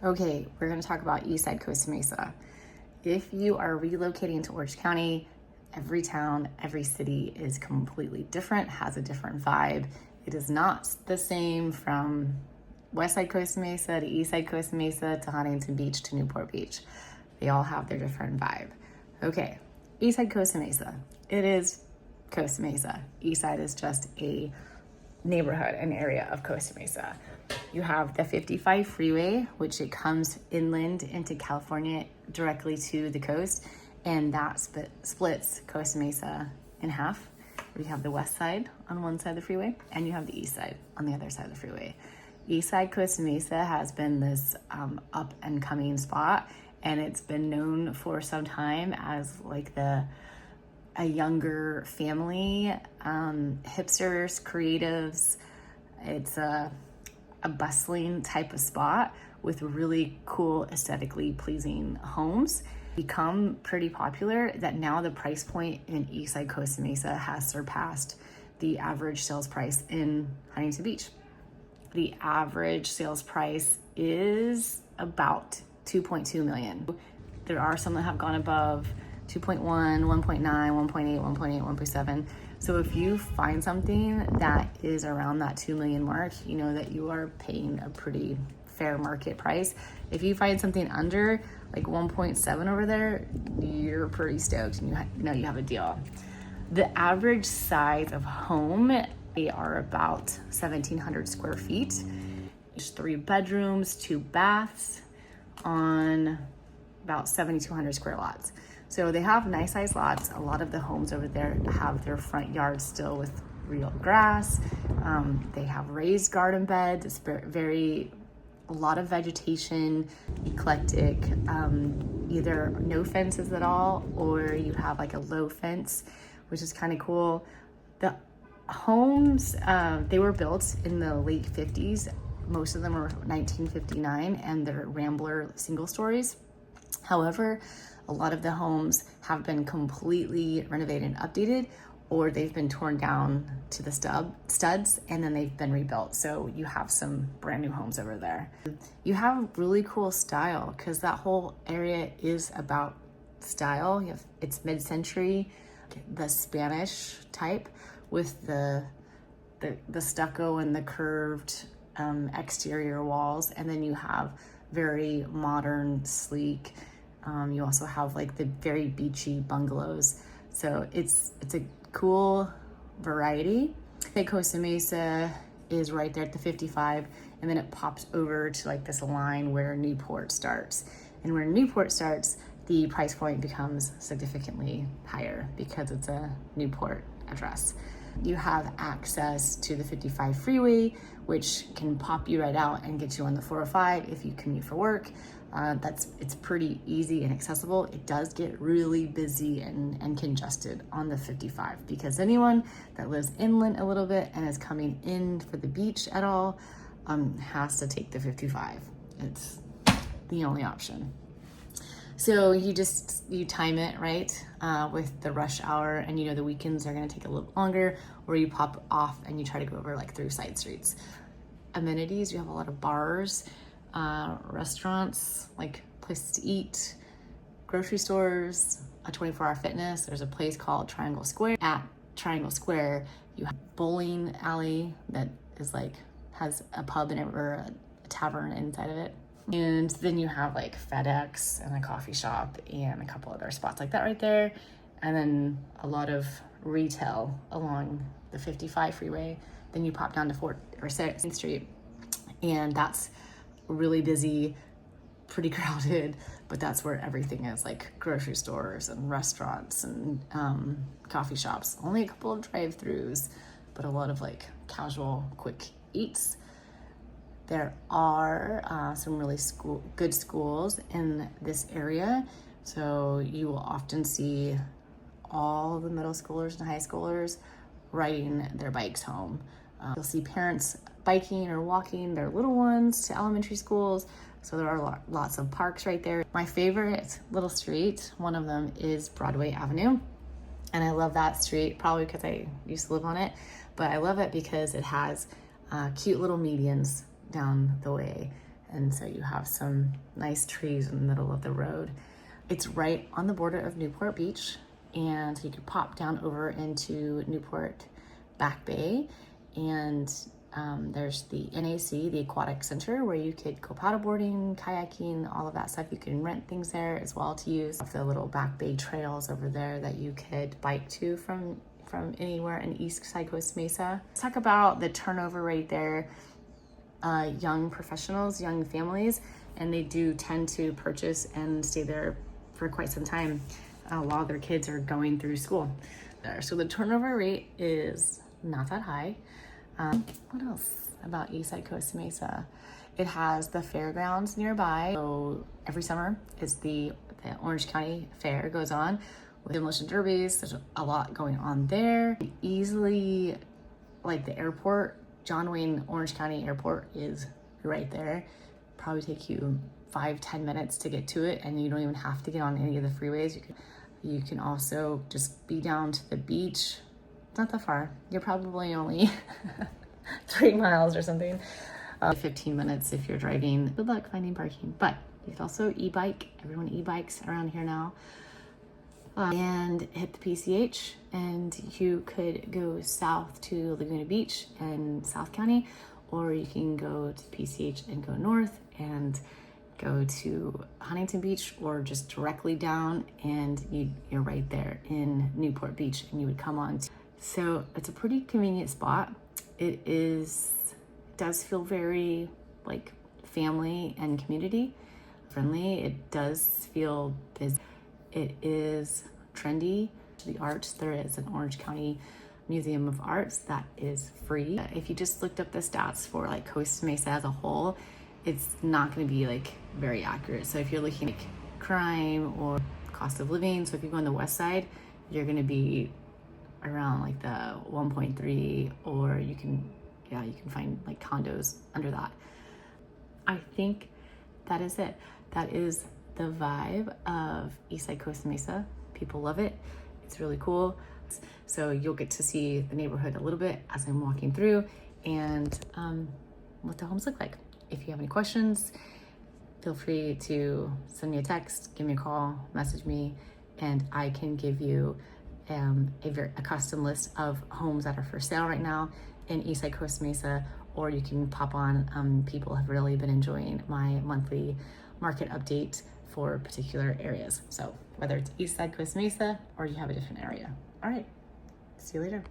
Okay, we're going to talk about Eastside Costa Mesa. If you are relocating to Orange County, every town, every city is completely different, has a different vibe. It is not the same from Westside Costa Mesa to Eastside Costa Mesa to Huntington Beach to Newport Beach. They all have their different vibe. Okay, Eastside Costa Mesa. It is Costa Mesa. Eastside is just a neighborhood, an area of Costa Mesa. You have the 55 freeway, which it comes inland into California directly to the coast, and that splits Costa Mesa in half. You have the west side on one side of the freeway, and you have the east side on the other side of the freeway. East side Costa Mesa has been this up and coming spot, and it's been known for some time as like a younger family, hipsters, creatives. It's a bustling type of spot with really cool, aesthetically pleasing homes. Become pretty popular that now the price point in Eastside Costa Mesa has surpassed the average sales price in Huntington Beach. The average sales price is about 2.2 million. There are some that have gone above 2.1, 1.9, 1.8, 1.8, 1.7. So if you find something that is around that 2 million mark, you know that you are paying a pretty fair market price. If you find something under like 1.7 over there, you're pretty stoked and you know you have a deal. The average size of home, they are about 1,700 square feet. There's 3 bedrooms, 2 baths on about 7,200 square lots. So they have nice sized lots. A lot of the homes over there have their front yards still with real grass. They have raised garden beds. It's a lot of vegetation, eclectic, either no fences at all, or you have like a low fence, which is kind of cool. The homes, they were built in the late 50s. Most of them are 1959, and they're Rambler single stories. However, a lot of the homes have been completely renovated and updated, or they've been torn down to the studs and then they've been rebuilt. So you have some brand new homes over there. You have really cool style because that whole area is about style. It's mid-century, the Spanish type with the stucco and the curved exterior walls, and then you have very modern, sleek. You also have like the very beachy bungalows. So it's a cool variety. Costa Mesa is right there at the 55, and then it pops over to like this line where Newport starts. And where Newport starts, the price point becomes significantly higher because it's a Newport address. You have access to the 55 freeway, which can pop you right out and get you on the 405 if you commute for work. It's pretty easy and accessible. It does get really busy and congested on the 55 because anyone that lives inland a little bit and is coming in for the beach at all has to take the 55. It's the only option. So you time it right with the rush hour, and you know the weekends are gonna take a little longer, or you pop off and you try to go over like through side streets. Amenities, you have a lot of bars, restaurants, like places to eat, grocery stores, a 24-hour fitness. There's a place called Triangle Square. At Triangle Square, you have a bowling alley that is like has a pub in it or a tavern inside of it. And then you have like FedEx and a coffee shop and a couple other spots like that right there. And then a lot of retail along the 55 freeway. Then you pop down to 6th Street, and that's really busy, pretty crowded, but that's where everything is, like grocery stores and restaurants and coffee shops. Only a couple of drive-throughs, but a lot of like casual, quick eats. There are some really good schools in this area, so you will often see all the middle schoolers and high schoolers riding their bikes home. You'll see parents biking or walking their little ones to elementary schools, so there are lots of parks right there. My favorite little street, one of them is Broadway Avenue, and I love that street probably because I used to live on it, but I love it because it has cute little medians down the way, And so you have some nice trees in the middle of the road. It's right on the border of Newport Beach, and you could pop down over into Newport Back Bay, and there's the NAC, the Aquatic Center, where you could go paddleboarding, kayaking, all of that stuff. You can rent things there as well to use. The little Back Bay trails over there that you could bike to from anywhere in East Side Costa Mesa. Let's talk about the turnover rate there. Young professionals, young families, and they do tend to purchase and stay there for quite some time while their kids are going through school there. So the turnover rate is not that high. What else about East Side Costa Mesa? It has the fairgrounds nearby. So every summer it's the Orange County Fair goes on with demolition derbies. There's a lot going on there. Easily, like the airport, John Wayne Orange County Airport is right there. Probably take you 5-10 minutes to get to it, and you don't even have to get on any of the freeways. You can also just be down to the beach. It's not that far. You're probably only 3 miles or something. 15 minutes if you're driving. Good luck finding parking. But you can also e-bike. Everyone e-bikes around here now. And hit the PCH, and you could go south to Laguna Beach and South County, or you can go to PCH and go north and go to Huntington Beach, or just directly down, and you're right there in Newport Beach, and you would come on. So it's a pretty convenient spot. It does feel very like family and community friendly. It does feel busy. It is trendy. The arts, there is an Orange County Museum of Arts that is free. If you just looked up the stats for like Costa Mesa as a whole, it's not going to be like very accurate. So if you're looking at crime or cost of living, so if you go on the west side, you're going to be around like the 1.3, or you can find like condos under that. I think that is it. That is the vibe of East Side Costa Mesa. People love it. It's really cool. So you'll get to see the neighborhood a little bit as I'm walking through, and what the homes look like. If you have any questions, feel free to send me a text, give me a call, message me, and I can give you a custom list of homes that are for sale right now in East Side Costa Mesa, or you can pop on. People have really been enjoying my monthly market update for particular areas. So whether it's East Side Costa Mesa or you have a different area. All right, see you later.